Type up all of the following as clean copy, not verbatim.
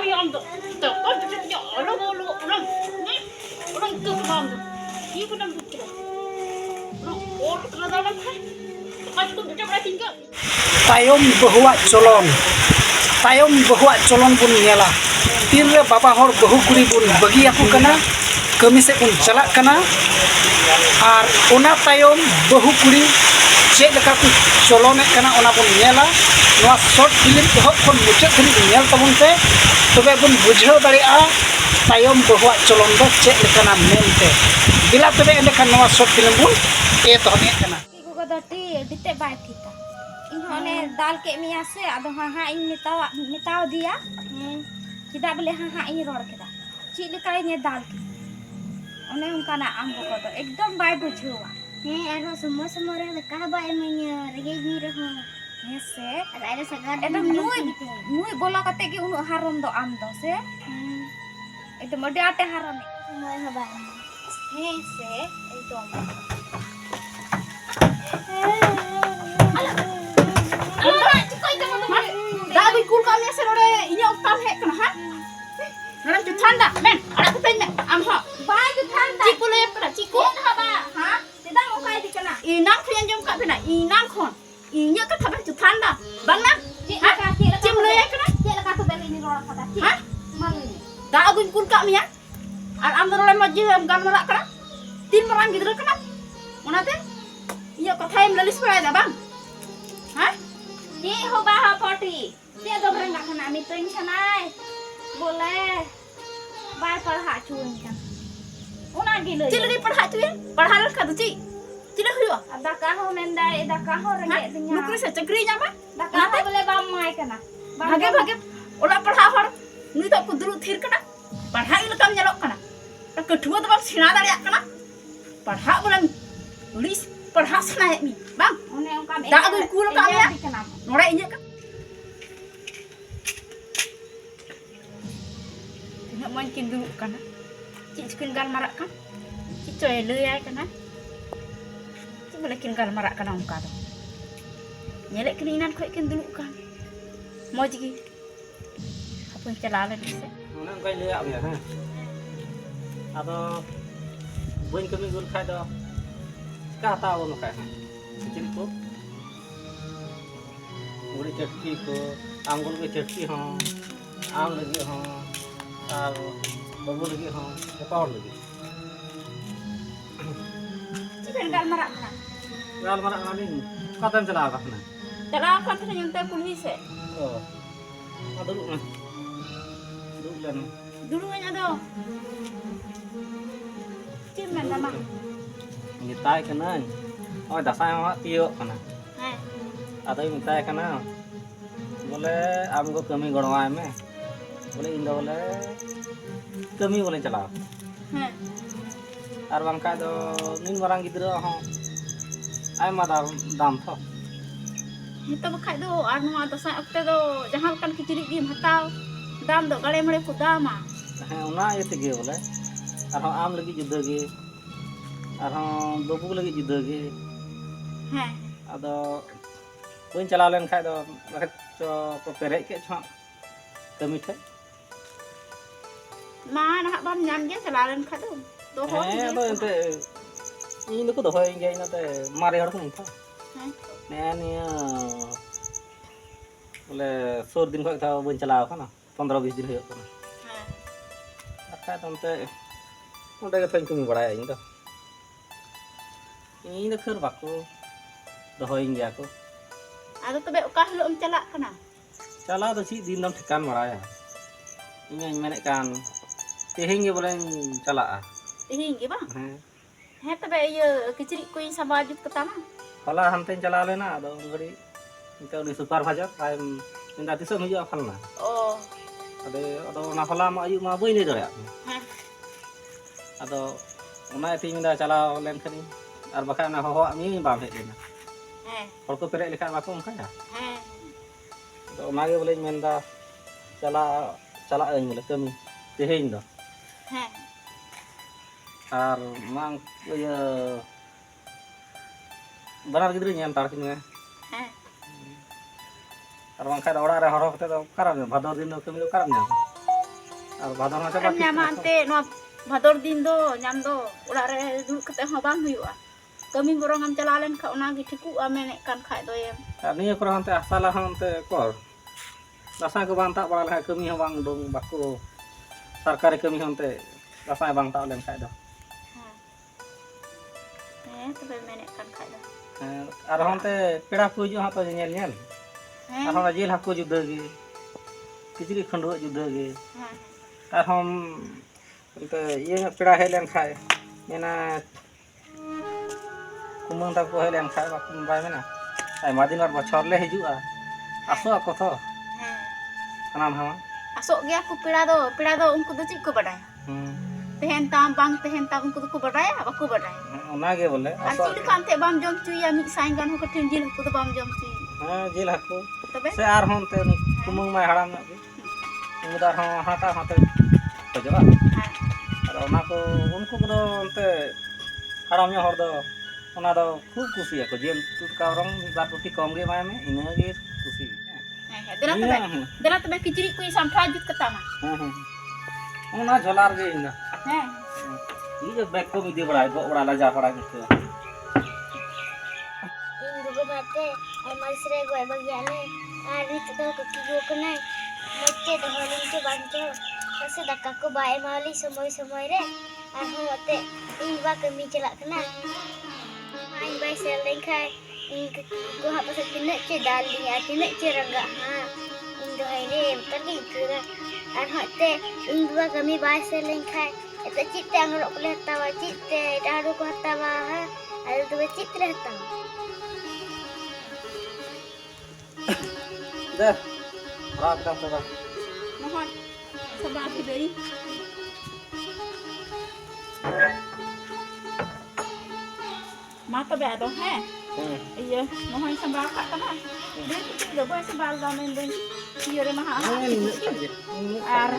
yang tu. Tak kau tu dia orang ni orang tu kan. Dia pun nak buat. Orang kena dalam kan. Kau tu dia berarti tinggal. Tayom bahuak colon bun nyela tirre baba hor bahu kuri bun bagi aku kana kami se bun chalak kana ar ona tayom bahu kuri cek leka ku colone kana ona bun nyela noa short film ehok kon mucet dhari nyel tabun te tobe bun bujhau daria tayom bahuak colon do cek lekana mente bila tobe endekan noa short film bun tohne kana को गदटी दिते बाठीता इन्होंने दाल के मिया से आदो हाँ इन मिताव दिया किदा बोले हाँ इन रोड केदा चीज लेका इन दाल के ओने उनका ना आम को तो एकदम बाय बुझुआ आरो समो समो रे का बाय मैया रेगे नी रहो से आरो सगा एकदम नुई बोला कते कि उनु हारम दो आम दो से एकदम अडे आटे हारम मोय हबा से एकदम Dah bikul kami serore ini oktal hek kena ha. Nanti tu tanda men ada tu pen am ha. बाय जो ठंडा Ciku le kena ciku. हबा हां तेदा ओकाय दिकना Inang khian jom kat pena inang khon. Inya ka thabe tu tanda. Bang na. Cim le kena. चेला का तो बेली नि रोड खाता Ha? मालूम Dah aku bikul kami ya. Am dorole majji gam marak kena. Tin marang gidra kena. Onate iya কথা em lalis pray da bang. Ha? ये हो बाहा पटी ते तो भरंगा खाना मी तो इंछनाय बोले बाय पढ़ा चुन का उना गिले Cili padha tu ya. Padha ka tu ci. Cili huyo. ada का हो मेंदा एदा का हो रंगे दिnya Nukri se cakri nya ba. दा का हो बोले बाम माय kana Bage orang padha hor ni to kudru thir kana. Padha il kam nyalok kana. Ta kedua tu bang sina daria kana. Padha bulan tulis padha sana mi. Bang, उने उनका दा aku kul kam ya. दिकना Nore inya kan. Tengok makin dulu kana. Cik cikin gal marak kan. Cik coy leai kana. Cik boleh kin gal marak kana ungka tu. Nyelek keninan kau kin dulu kan. Mau jigi. Apa yang celalan bisa. Mana kau lihat ya ha? Atau bukan kami gul kai dah. Kah tahu nak kai? Jadi tu. Budi चटकी को आंगुर के चटकी हाँ आम लगे हाँ और बबू लगे हाँ और लगे चिकन gal marak kana गाल मरा नाली कतम चला का ना चला का तो nyonte पुलिस है oh ada lu na lu jan dulu nya do cim menda mah ni tai kana oh dasar mak tiok kana hai ada yang minta kana boleh amgo kami गड़वाए में बोले इन बोले कमी बोले चला hai और बंका दो नीन मारांग गिद्रा हो आयमा दाम थो itu bakal do anu atau saya okte do jangan kan kiciri di hatau dam do gale mare ku dama हाँ उना ये ते गे बोले और आम लगी जुदा गे और बबू लगी जुदा गे hai अदो कोई चला लेन खाय दो चो को पेरे के छ कमी थे mana hak bam nyam je selaran kado do ho eh तो इनते इन को दो होएंगे इन ते मारे हर को नहीं था ने ने बोले 100 दिन को था बन चला ना 15-20 दिन हो अच्छा तमते उनते के कमी बड़ा इन तो खर बाको दो होएंगे ako ada tu be uka helo celak kana चला तो ची दिन दम ठिकान बड़ा इन मेने कान तेहेंगे बोले चला tinggi bang हैं he tabe ye kiciri ko sama jut ketama फला हमते चला लेना दो गड़ी इनका उनी सुपरवाइजर टाइम इंदा तिसम हिजो फलना oh अदे अदो ना फला मा अयु मा बई ले दरे he अदो उना एती मिंदा चला लेन खनी और बखा ना हो मी बाम हे लेना he हर को पेरे लेखा बाको उनका या he तो मागे बोले मेंदा चला चला अኝ बोले कमी तेहें दो he और मांग ये banar gidru nyam tar kini he ar bangka da ora re horo kete do karam ya bhador din do kami do karam ya Ar badar ma chaba nyama ante no bhador din do nyam do ular re dulu kate ho bang huyuga kami borong am calalen ka ona gi thiku amene kan khai do em niya kora hante asala hante kor rasa ko bang tak bala kami ho bang dong bako sarkari kami hante rasa bang tak len khai do tobe mene kan khai do ar hante peda ku ju ha to nyel nyel ar hon jil hakku juda gi kichri khandu juda gi ar hom ante ye peda helen khai mena kumang tak ko helen khai ba kum bai mena ai madin ar bachor le hijua aso ako tho sanam hama asok ge aku peda do unku do chik ko badaya tehen tam bang tehen tam unku do ko badaya baku badaya ona ge bole ar chil kan te bam jom chuya mi sain gan ho katin jil ko do bam jom chuy jil hakku tobe se ar hon te kumang mai haram na gi umudar hon hata hate ko jaba ar ona ko unku do onte haram nya hor do ona do khub kusi ako jil tut ka orang bar roti kom ge mai me ina ge kusi dela tobe kichri ku samthra jut katama ona jholar ge ina ये bag को भी दे बड़ा ला जा पड़ा gitu ᱤᱧ ᱜᱚᱜᱚ ᱵᱟᱛᱮ ᱟᱭᱢᱟ ᱥᱨᱮ ᱜᱚᱭ ᱵᱟᱜᱤᱭᱟᱞᱮ ᱟᱨ ᱱᱤᱛᱚᱜ ᱫᱚ ᱠᱤᱜᱩ ᱠᱟᱱᱟᱭ ᱢᱚᱡᱽᱛᱮ ᱫᱚᱦᱚ ᱞᱤᱧ ᱪᱚ ᱵᱟᱝ ᱪᱚ ᱯᱟᱥᱮ ᱫᱟᱠᱟ ᱠᱚ ᱵᱟᱭ ᱮᱢᱟᱣᱞᱤᱧ ᱥᱚᱢᱚᱭ ᱥᱚᱢᱚᱭ ᱨᱮ ᱟᱨᱦᱚᱸ ᱚᱛᱮ ᱤᱧ ᱵᱟ ᱠᱟᱹᱢᱤ ᱪᱟᱞᱟᱜ ᱠᱟᱱᱟ ᱤᱧ ᱵᱟᱭ ᱥᱮᱱ ᱞᱮᱱᱠᱷᱟᱡ ᱤᱧ ᱜᱚᱜᱚ ᱦᱟᱸᱜ ᱯᱟᱥᱮ ᱛᱤᱱᱟᱹᱜ ᱪᱮ ᱫᱟᱞ ᱞᱤᱧᱟ ᱛᱤᱱᱟᱹᱜ ᱪᱮ ᱨᱟᱸᱜᱟᱜ ᱦᱟᱸᱜ ᱤᱧ ᱫᱚ ᱦᱟᱭᱨᱮ ᱚᱱᱠᱟ ᱜᱮ ᱟᱹᱭᱠᱟᱹᱣᱫᱟ ᱟᱨᱦᱚᱸ ᱚᱛᱮ ᱤᱧ ᱵᱟ ᱠᱟᱹᱢᱤ ᱵᱟᱭ ᱥᱮᱱ ᱞᱮᱱᱠᱷᱟᱡ ᱮᱛᱮ ᱪᱮᱫ ᱛᱮ ᱟᱝᱨᱚᱵ ᱠᱚᱞᱮ ᱦᱟᱛᱟᱣᱟ ᱪᱮᱫ ᱛᱮ ᱮᱴᱟᱜ ᱦᱚᱲ ᱠᱚ ᱦᱟᱛᱟᱣᱟ ᱦᱮᱸ ᱟᱫᱚ ᱛᱚᱵᱮ ᱪᱮᱫ ᱛᱮᱞᱮ ᱦᱟᱛᱟᱣᱟ dah rahat dah sudah mohon sabar diberi ma tobe ado he iya mohon sabar kat kana dia tidak boleh sabar damen ben iya mah ar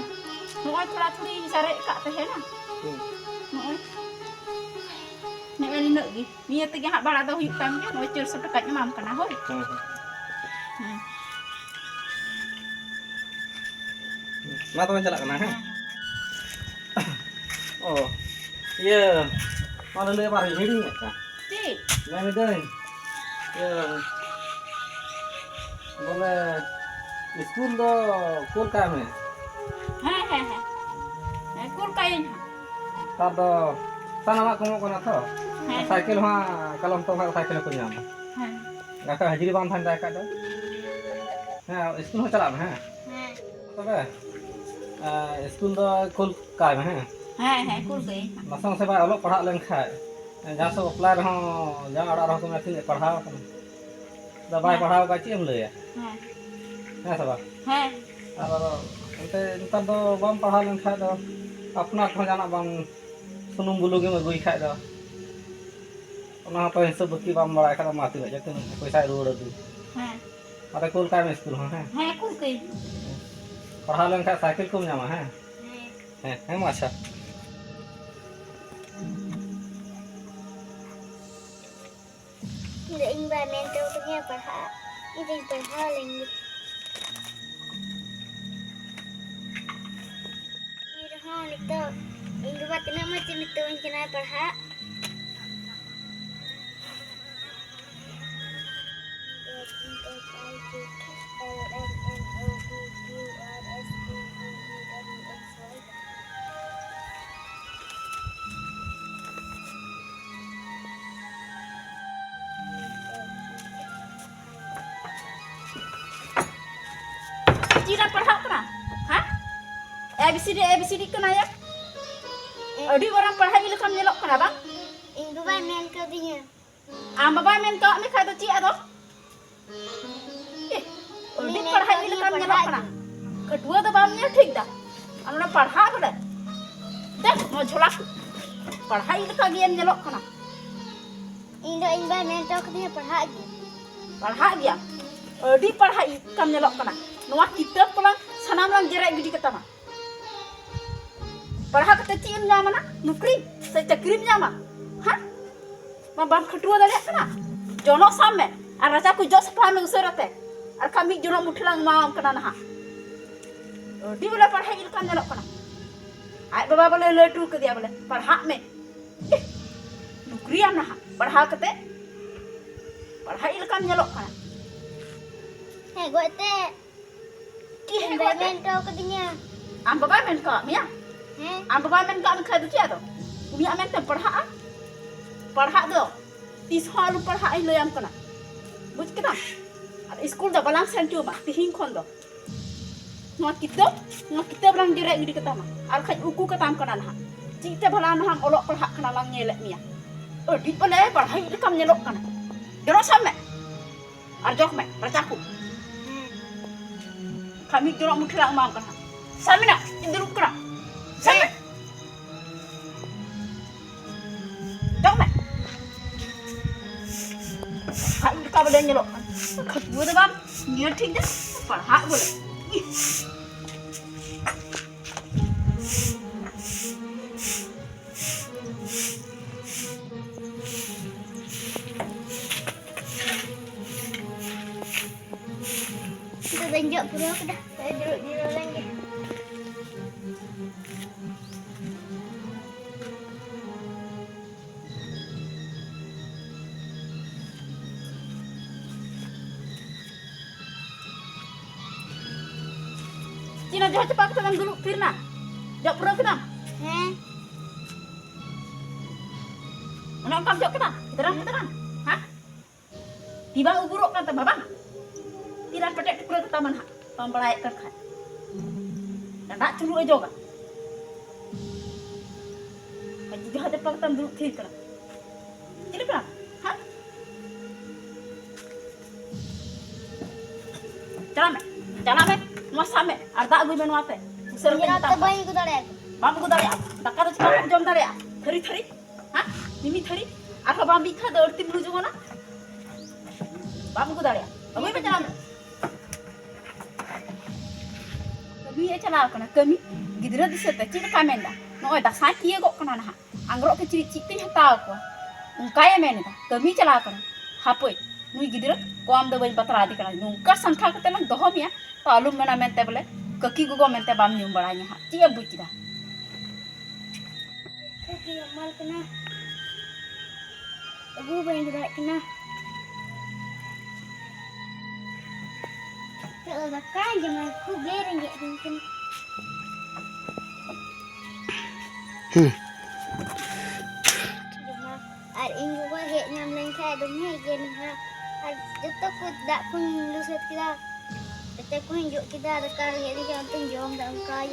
mohon thora thuri sare kat teh na mohon nek beli nak gi ni te hak bala do huyuk tam ke no cur sedekat mam kana hoi ma to jalak kana ha oh iya mana le par hiding ka cik na me dai ya bole school do kol ka me kul kain tar do sana ko mo kana tho cycle ha kalom to ha cycle ko nyam ngaka hajiri bam than dai ka do ha school ho chala ha tobe school do kol ka me ha kul kain masang se ba olok padha len khai ja so apply ho ja ara ro ko metin padhaw kana da bai padhaw ka chi em le ya ha sa ba aro ente entar do bam padhaw len khai do apna ko jana bang sunum bulu ge magui khai do ona to hisab ki bam barai kha ma ti ja tin paisa ro du ate kol ka me school ho ha kul kain padhaw len khai cycle ko nyama ha ha macha Tidak ingin mental punya perhak ini perhal yang ini rahon itu ingin buat nama macam itu ingin perhak Cira perhak kana ha abcd kana ya adi orang perhak ni lekam nyelok kana bang ingin buat mental punya baba men to me kha to chi ado adi perhak ni lekam nyelok kana kedua to bam nya ठीक dah ana perhak kada dah mau jolak perhak ni lekam game nyelok kana ingin buat mental punya perhak lagi perhak dia adi perhak kam nyelok kana noa kitab pulang sanam lang jerai gidi katama perhak kata cium nyama na nukri saya cakrim nyama ha ma bam kedua dale kana jono samme ar raja ku jos pahame userate ar kami jono muthilang maam kana na di bela perhak il kan nyelok kana Ay baba boleh ledu ke dia boleh. Parhak me. Nukriam nah. Parhak kete. Parhak ilkam nyelok kana. Hei, gue teh. Ki Yang main kau katanya. Am baba men ka mia. Heh, Am baba men ka khai tu chia to. Mia men te parhak. Parhak do. Tis halu parhak ai leam kana. Buj kita. Ar school da balang sentu ba tihing khon do. Ngot kita berang direk di ketama. Ar khaj uku ketam kana nah. Cite bala nah olok parhak kana lang nyelek mia. Di pale parhak ilkam nyelok kana. Jero samme. Ar jok me racaku. Kami jorok mutira umam kana. Samina induruk kana. Samme. Jok me. Hak ilkam boleh nyelok kana. Khaj bude bam niat ठीक deh. Parhak boleh. kita tunjuk pura ke dah. Saya duduk di dalam lagi. Cina jauh cepat kita dulu Firna. Jauh pura kita. Heh, Anak kam jauh kita. Kita kan. Hah? Tiba uburuk kan babang. Tidak pedek pura ke taman hak. Pembelayak terkat. Dan tak curu aja kan. Kaji jauh cepat kita dulu Firna. Jadi berapa? Hah? Jalan me. Mas same. Arda gue menu apa? Seru jangan kita. terbaik aku tak Bam ko dare daka to chika jom dare thari ha mimi thari arha bam bikha da urti bulu jona bam ko dare kami be jalan kami e chala kana kami gidra dise ta chika kamenda no da sa kiye go kana na angro ke chiri chikti hata ko unkaya mena kami chala kana hapoi nui gidra ko am da bai patra adi kana nungka sangkha ko telang doho mia to alum mena mente bole kaki gugo mente bam nyum baranya ha tia bukida Oke, amal kena. Aku pengen juga kena. Kalau dah kan jangan aku bereng ya mungkin. Cuma ar inggu gua hek nyam lain kai dum hek gen ha. Ar jatuh ku dak pun lusat kita. Jatuh ku hinjuk kita dekar hek ni kan tunjong dak kai.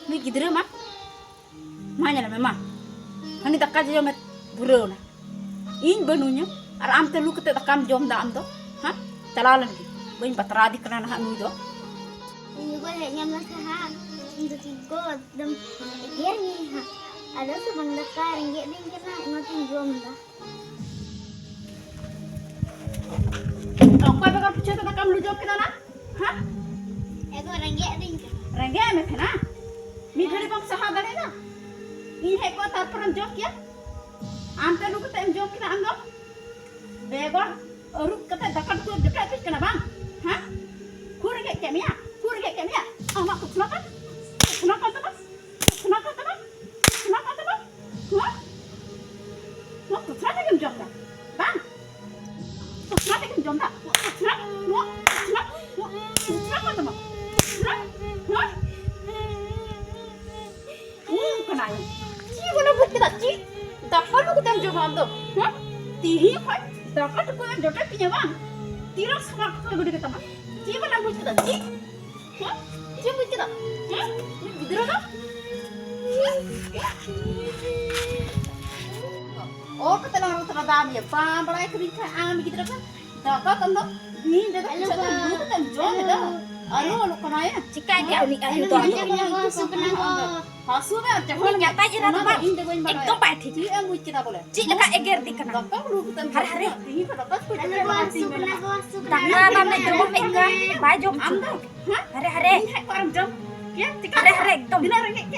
Ni gidra mah manya la mama hani takka jo met burona in banunya ar am te lu kete takam jom da am do ha talalan ki bain patradi kana na nu do Inggu gua hek nyam lah ha. Inggu tigo dum ger ni ha. Ada sebang dekar hek ni kena no tunjong dah. ko ba ka puche ta takam lu jom kana na ha Ego renggek ding. renge me kana mi thari bang saha dare na in he ko tar param jok ya am te lu kete em jok kina am do bego ruk kete dakat ko dekat pis kana bang ha kur ge kemia ama ko kenapa ta ha mo ko tra gem jok da bang ko tra gem jok da tra ko ta ma kenanya ci mana buat kita ci dapat lu kita jom am do ha tihi khoi dapat ko em jok pinya bang tirang smart ko gede kita ma ci mana buat kita ci ha ci buat kita ha ni gidra da oh kita lang utara dam ya pa balai kri ka am gidra ka dapat am do ni dapat lu kita jom da alu kanaya Jika dia unik ayu tu Aku suka hasu be Hon nyata ira tu bang. Ekdom baik ci em buat kita boleh Cik leka eger di kana. dapat lu kita Hari-hari. tihi ka dapat ko Aku suka Tangga bang jom meka. Baik jom am tu. do ha Hari-hari. hai ko am jom ya tika Hari-hari ekdom.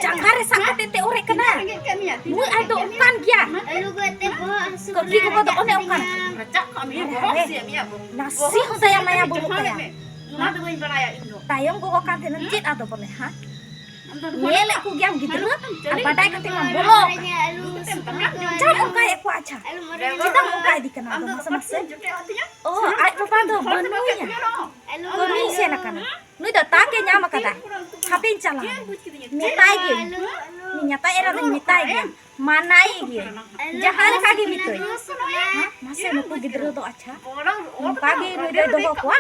Jangan sangat tete urek kana. Mu ado kan dia. Lalu gue teh bawa suka Kaki ko do one okan. racak kami Ada, bohong ada. sih ya bu. Nasi ho taya maya bubuk taya. Mana tuh yang beraya itu? Tayong ko ka tenan cit ado boleh ha. Nyele ku giam gidra. Apa dai ka teman bolo. Jam ukai ku acha. Kita ukai di kana masa-masa. Oh, ai papa do banu ya. Kami se na kana. Nui do ta ke nyama kata. Hapin chala. Mitai ge. Ni nyata era de mitai ge. Manai ge. Jahar ka ge mitoi. Ha? Masa nuku gidra do acha. Muka ge nui do do ko.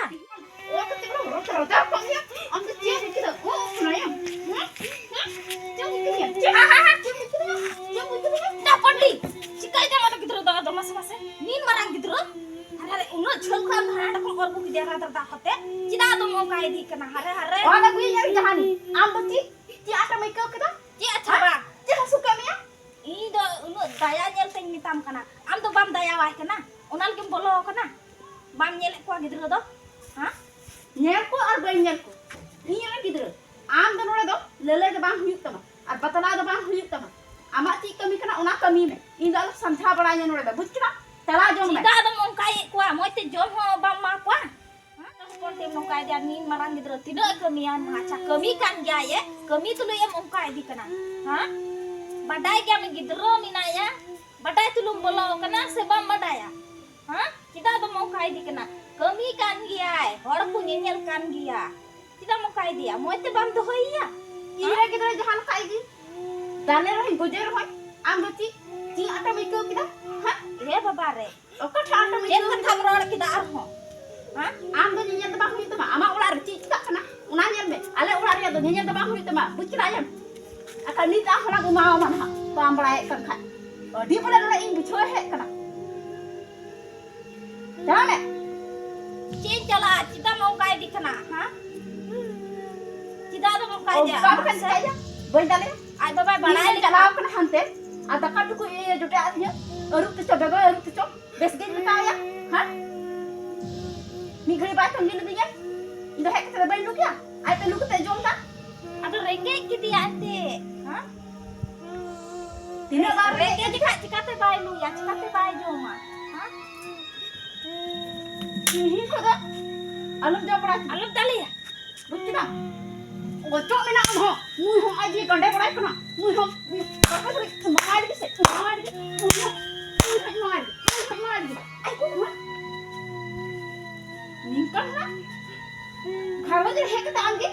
Nyel ko ar bayi nyel ko. Ini orang gidra. Am dan orang do lele ke bang huyuk tama. Ar patala do bang huyuk tama. Amak ti kami kena una kami me. Ini dalam samtha baranya orang do. Buat kena tala jom me. Sida do mongkai kwa moite jom ho bam ma kwa. Kon tem mongkai dia min marang gidra tidak kemian maca kami kan dia ye. Kami tu em mongkai di kana. Ha? Badai kya me gidra minaya. Badai tu lum bolo kana sebam badaya. Ha? Kita do mongkai di kana. Kami kan dia, orang punya nyel kan dia. Tidak mau kaya dia, mau itu bam tuh iya. Ira kita jahan kai gi. Dane rohi gojer rohi. Am do ti ata mikau kita. Ha? Iya babare. Oka ata mikau. Yang kan tham orang kita arho. Ha? Am do nyel tabang huyuk tama. Ama ular ti tak kena. Una nyel me. Ale ular ya do nyel tabang huyuk tama. Buat kena ayam. Akan ni tak hola gumau mana. Pam berai kan kai. Di pula orang ing bucoy hek kena. Jangan Cin cala, kita mau kaya di kana, ha? Kita ada mau kaya dia. Kamu kan saya. Berdalnya. Ay baba Balai balai ni kalau kena hantar. Ada kan tu kau jodoh aja. Aruk tu coba gaya aruk tu coba. Besok kita ya. Ha? Migri baik tu ni dia. Ini hek kita bayi lu kia. Ay tu lu kita jom tak? ada ringgit kita ante, ha? Tidak baru. Ringgit jika teh bay lu ya, jika teh bay joma, ha? Ini kau dah. Alum jawab berat. Alum tali ya? Betul tak? Gocok mina amho. Mui hom aji gandai berat kena. Mui hom. Apa tu? Mahal di sini. Mahal di. Mahal. Mahal di. Ay kau mana? Ningkan na? Kalau jadi hek kita angge.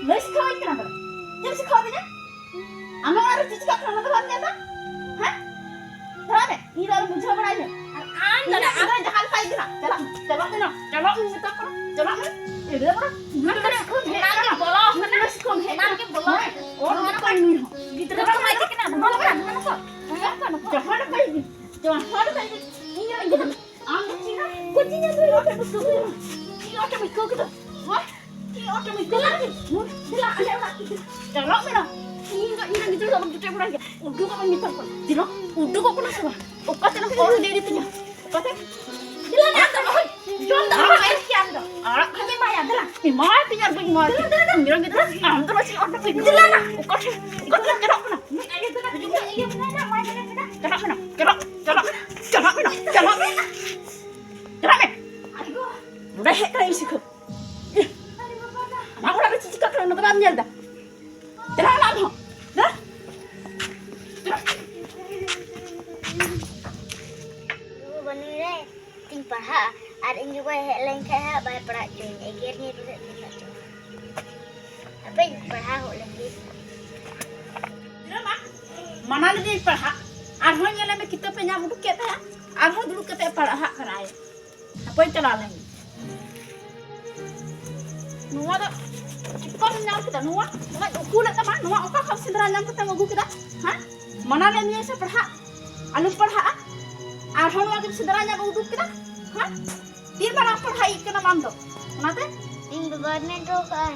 Nasi kau itu kenapa? Jadi kau ni? Amal harus cicak kerana tu kan dia? Hah? Terus ni dalam bujuk berat je. Anda dah Ada jalan kai kena. Jalan mana? Jalan ni tak kena. Jalan mana? Ada apa? Mana kau hek? nanti bolong, Nasi kau hek. nanti bolong. Orang mana kau ni? Gitu terus kau mai kena, bolong kan? Mana kau? Jangan ada kai. Jangan ada kai. Ini yang kita. Angkat Cina. Kucingnya tu yang kita suruh. Ini orang mikir kita. Wah, ini orang mikir lagi. Bila ada orang kita. Jalan mana? Ini yang kita dalam kita berang. Udah kau minta kau. Jalan. Udah kau kena salah. Okat nak orang dari tu. Okat. Jalan anda boy. Jalan dah main kian dah. Arak Hanya bayar dah. ni mai tinggal pergi mai. Jalan kita. Anda masih orang pergi. Jalan lah. Okat. Okat jalan mana? Ayo dah juga iya mana mai dah. Jalan mana? Jalan. Jalan. Jalan mana? Jalan mana? Jalan mana? Ayo. Udah hek kau isi kau. Aku nak cicak kerana tu kan dah. Jalan mana? Dah. Ibu banure ting paha ar in juga hek lain kaya bay perak join egernya tu tak tidak join. Apa yang paha hok lagi? Mana ni dia perhak? Arho nyala me kita punya duduk kita ya. Arho dulu kita perhak keraya. Apa yang terlalu lagi? Nuwa dah. Kau nyam kita nuwa. Nuwa uku nak teman. Nuwa uka kau sendiri nyam kita ngagu kita. Hah? Mana ni dia saya perhak? Alum perhak? Arho nuwa kita sendiri nyam duduk kita. Hah? Dir mana perhak ikan mando? Mana tu? Ting beban tu kan.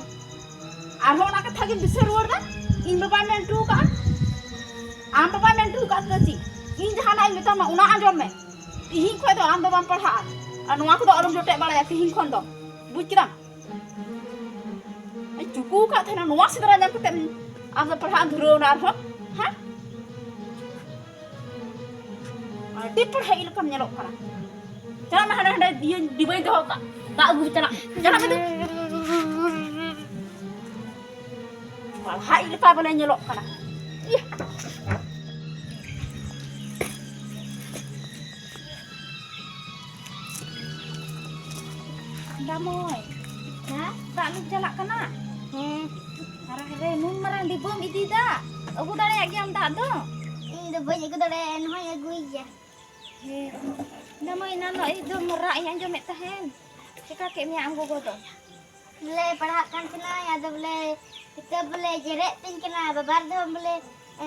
Arho nak kita lagi besar warna. In beban tu kan? Am bapak mentu kat nanti. In jahan ay minta ma una anjom me. Ihin kau tu am bapak perhak. Anu aku tu orang jotek balaya ihin kau tu. Buat kira. Ay cukup kat thana nuwa sidara jam kita am perhak dulu nar ho. Hah? Di perhai lekam nyelok kana. Jangan mah ada dia di bawah itu kak. Tak abu celak. Jangan itu. Perhai lekam boleh nyelok kana. Ih. Damoy. Hah? Tak lu jalak kana. Hara-hara nun marang di bom itu dah. Aku dah ada yang tak ada. Ini dah banyak kita dah noh ya gue ya. Damoy nano itu merak yang jomet tahan. Cika ke mi anggo godo. Boleh padakan kena ya ada boleh kita boleh jerat tin kena babar dah boleh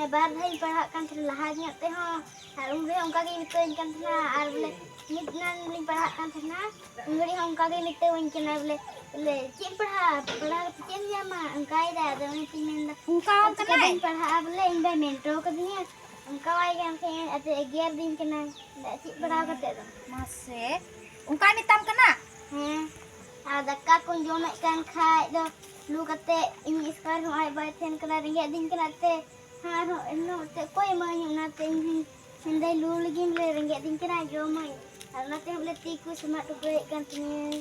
bar dah padakan kena lahanya teh ha. Harum boleh ongka ke mitin kan kena ar boleh midnan boleh padakan kena. Ngeri ongka ke mitin kena boleh boleh cip pada pecen dia mah engkai dah ada mitin dah. Engkau Kena kena. pada boleh indah mentro katanya. Engkau ay kan kayak ada agiar din kena. Dak cip pada kata tu. Masih. Engkau ni tam kena. Ada kakun jomek kan kai dah. Lu kata ini sekarang ay baten kena ringgit din kena te. Ha no te koi banyak nate ini. Sendai lu lagi boleh ringgit din kena jomai. Karena te boleh tiku semak tu baik kan punya.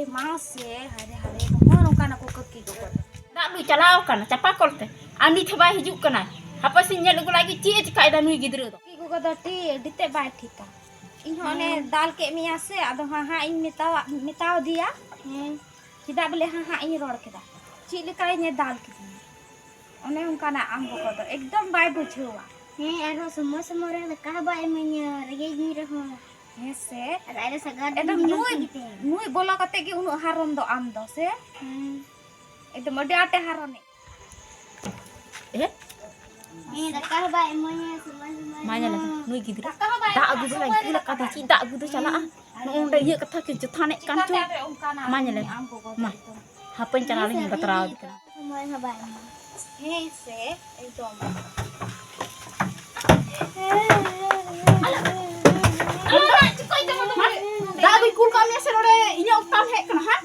Masih. Hari-hari mohon engkau nak keki godo. Tak lu calau kana. Capa kol teh. Ani thaba hijuk kana. Apa sih nyel aku lagi cie cika ida nui gidra tu. Kiki godo ti dite bai thita. Inhone dal ke mi ase ado ha ing mitau dia. Tidak boleh ha ing rod keda. Cik lekainya dal ke. One engkau nak anggo godo. Ekdom bai bujua. Ada semua orang lekah baik punya. Lagi ni rah. Hese. Ada segar. Edam nui bola kate ki unu harom do am do se. Edam ade ate harone. Eh? Lekah baik punya semua. Mana lagi nui gidra. Tak abu tu lagi ilak kata cinta abu tu cala ah. Nung dah iya kata ke jutane kan tu. Mana lagi? Ma. Apa yang cala lagi kata raw gitu. Semua baik. Hese. Edam. Dah abu kul kami asal orang ini oktam hek kena ha.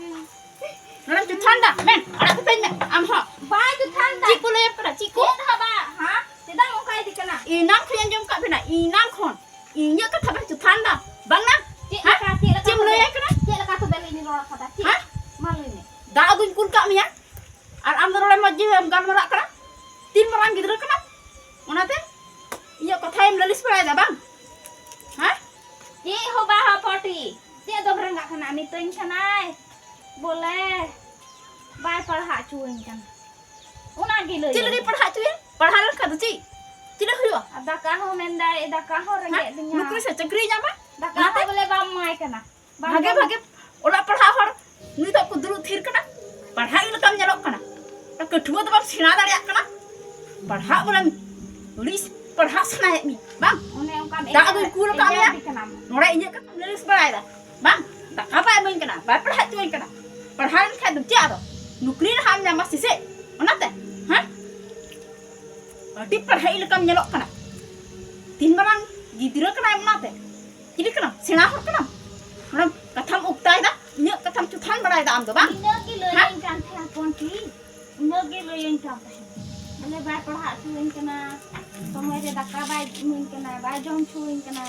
Orang jutan dah, men. Ada kita ni, amha. Bai jutan dah. Ciku lep kena, ciku. Haba, ha? Tidak engkau di kena. Inang kalian jom kat bina, inang kon. Inya kata bah jutan dah, bang na. Cik lekah Cim lep kena. Cik lekah tu beli ni orang kata. Cik. Ha? Malu ni. Dah abu kul kami ya. Ar am orang majib am gan merak kena. Tin orang gidra kena. Mana teh? Inya kata yang lelis berai dah bang. Ha? Cik hoba ha poti. Cik tu berengak kena mitin kanai. Boleh. Bai parha cuin kan. Una gila. Cik lagi perhak tu ya. Perhak kata cik. Cik dah huyo. Ada kaho mendai, ada kaho renggak dunia. Nukri secegri nya mah. Ada kaho boleh bamai kena. Bagi olah perhak hor. Ni tak kudru thir kena. Perhak ini kam nyalok kena. Tak kedua tu bang sina dariak kena. Perhak bulan tulis perhak sina mi. Bang. One ongkan. Dah abu kul kami ya. Kena. Norai inya kan lelis berai dah. Bang. Tak apa yang kena. Bai perhak tu kena. Perhak ni kan tu jatuh. Nuklir hamnya masih se. Mana teh? Ha? Di perhai lekam nyelok kena. Tin barang gidira kena mana teh? Jadi kena, senahor kena. Orang katam uktai dah, nyek katam cutan berai dah am tu bang. Ina gila yang kan teh ponti. Ina gila yang kan teh. Boleh bai perhak cuin kena. Semua dia dak bai cuin kena, bai jong cuin kena.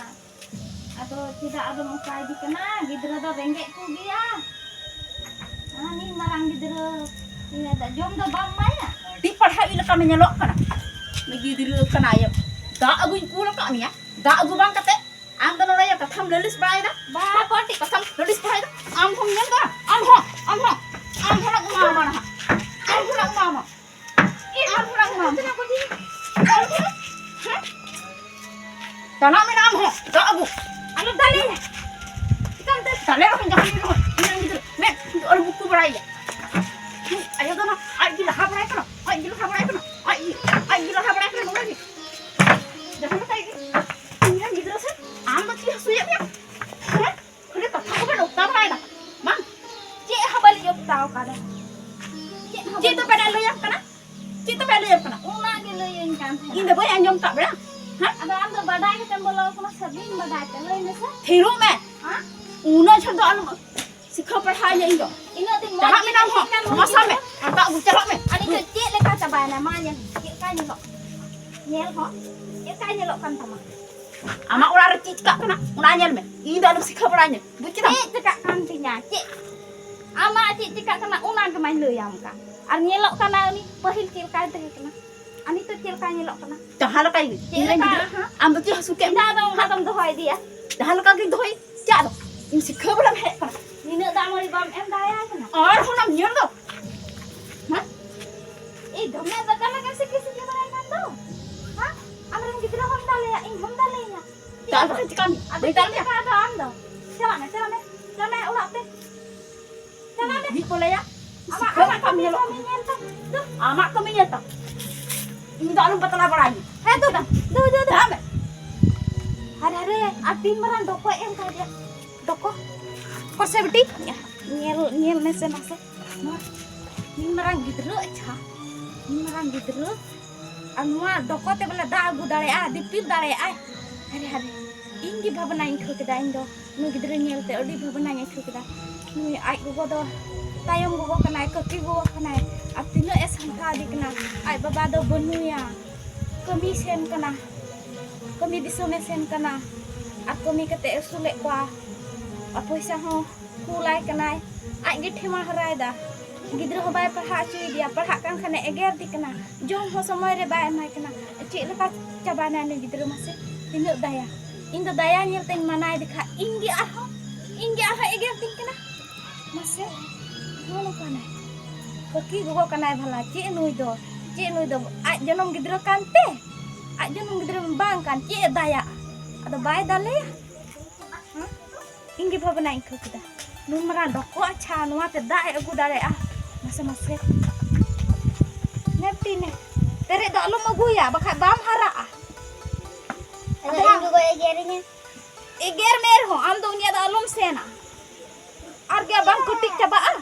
Atau tidak ada muka di kena, gidira dah renggek tu dia. Ni marang gidira. Ini ada jom dah bamai ya. Di perhai lekam nyelok kena. Lagi diri kena ya. Dah abu ikul kami ya. Dah abu bang kate. Am tu orang ya katam lelis berai dah. Bai ponti. Katam lelis berai dah. Am hong nyel dah. Am ho. Am nak mama nah. Am nak mama. Am nak mama. Kenapa ponti? Tanah mi am ho. Dah abu. Anu dalil. Kita dah Dalil orang jangan ni ho. Ini gitu. Nek, orang buku berai ya. Ayo dona, ay gila habrai kana. Ay gila habrai kana. Ay gila habrai kana lagi. Jangan kayak gitu. Ini gitu sih. Amba sih suya ya. Kene tak tahu kan okta berai dah. Mang, cik habal yop tahu kada. cik tu pada loyak kana. Cik tu pada loyak kana. Una gila yang kan. Inda boy anjom tak bera. Ha? Ada anda badai kita bola kuma sabing badai te loin desa. Thiru me. Ha? Una chando anu. Sikha padhai ya ingo. Ino ting Jangan mi nam ho. Masa me. Tak bujalak me. Ani tu cik lekah cabai nama nya. Cik kai nyelok. Nyel ho. Cik kai nyelok kan tama. Amak orang cik cakap kena. Unanya me. Ini dah lu sikap orangnya. Buci dah. Cik cakap kantinya, cik. Ama cik cakap kena unan ke main leyam kan. Ar nyelok kana ni pahil cilkai teh kena. Ani tu cilkai nyelok kena. Dah hal kai ni. Ini dia. Am tu cik suka. Dah dong dohoi dia. Dah hal kai doi. Cak dah. Ini sikap orang hek kena. Ni nak dah mau bam em daya kena. Or hunam nyer dah. Hah? Eh, dome dah kana kan sikit-sikit orang kan tu. Ha? Amran gidra hom dale ya, in hom dale ya. Tak ada cakap ni. Betul dia ada ando. Jalan ulah teh. Jalan deh. Ni boleh ya. Amak kami nyelok. Amak kami nyata. Ini dah lu patah orang ni. Tu dah. Tu. Dah me. Hari atin meran doko em ka dia. Doko. Kor se beti. Nyel nese nase. Ni meran gidra acha. Ni meran gidra. Anwa doko te bela da agu dare a dipil dare a. Hari. Indi bhabana ing thukida indo. Nu gidra nyel te odi bhabana ing thukida. Nu ai gogo do tayong gogo kanai kaki gogo kanai. Atino es hangka di kana. Ai baba do bonu ya. Kami sen kana. Kami disome sen kana. At kami kate usule kwa. Apo isa ho kulai kanai. Ai ge thema harai da. Gidra ho bai parha chui dia parha kan khane eger di kana. Jom ho samoy re bai mai kana. Cik leka cabana ne gidra mase. Tino daya. Indo daya nyel teng manai dikha. Inggi arho eger ting kana. Mase. Hono kanai. Kaki gogo kanai bhala cik nui do. Ai jonom gidra kante. Ai jonom gidra bang kan cik daya. Ada bai dale ya. Inggi bhabana ingko kita. Numra doko acha nuwa te dae agu dare ah. Mase. Nepti ne. Tere do alum agu ya bakai bam hara ah. Ada yang gue egernya. Eger mer ho am do nya da alum sena. Ar gya bang kutik chaba ah.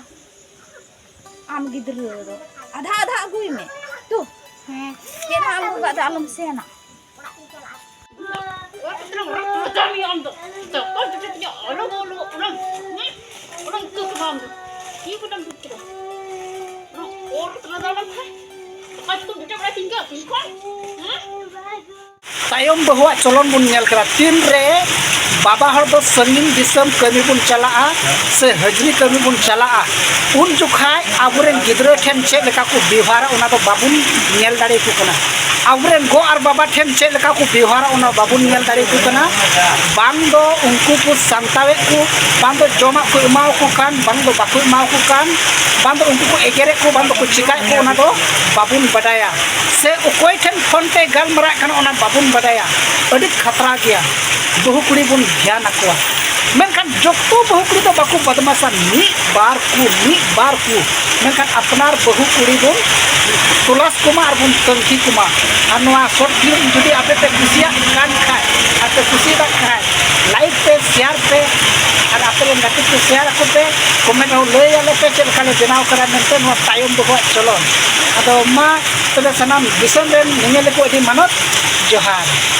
Am gidra do. Adha agu me. Tu. Kena am ga da alum sena. Kami am tu. Tak kau tu dia orang ni. Orang tu kemam tu. Ini pun dah tu. Orang terlalu dalam kan. Kau tu kita berada tinggal kan? tayom bahwa colon bun nyel kera tin re baba hor do sangin disam kami bun chalaa se hajri kami bun chalaa un jukhai aburen gidro ten che leka ku bihara ona do babun nyel dare ku kana aburen go ar baba ten che leka ku bihara ona babun nyel dare ku kana bang do unku ku santawe ku bang do joma ku emau ku kan bang do baku emau ku kan bang do unku ku egere ku bang do ku cikai ku ona do babun badaya se ukoi ten fonte gal mara kana ona babun badaya adi khatra gya बहु कुड़ी बुन ध्यान रखवा मेनखान जतो बहु कुड़ी तो Baku बदमाशन मी बार को मेनखान अपनार बहु कुड़ी बुन तुलास कुमार बुन तंखी कुमार अनवा शॉर्ट फिल्म जुदी आपे पे कुसिया कान खाए आपे कुसी दा खाए लाइक पे शेयर पे और आपे गति पे शेयर को पे कमेंट हो ले आले पे चल खाले बनाव करा मेनते नो तायम बहु चलो अदो मा तबे सनाम दिसम रेन निमेले को एदी मानत जोहार।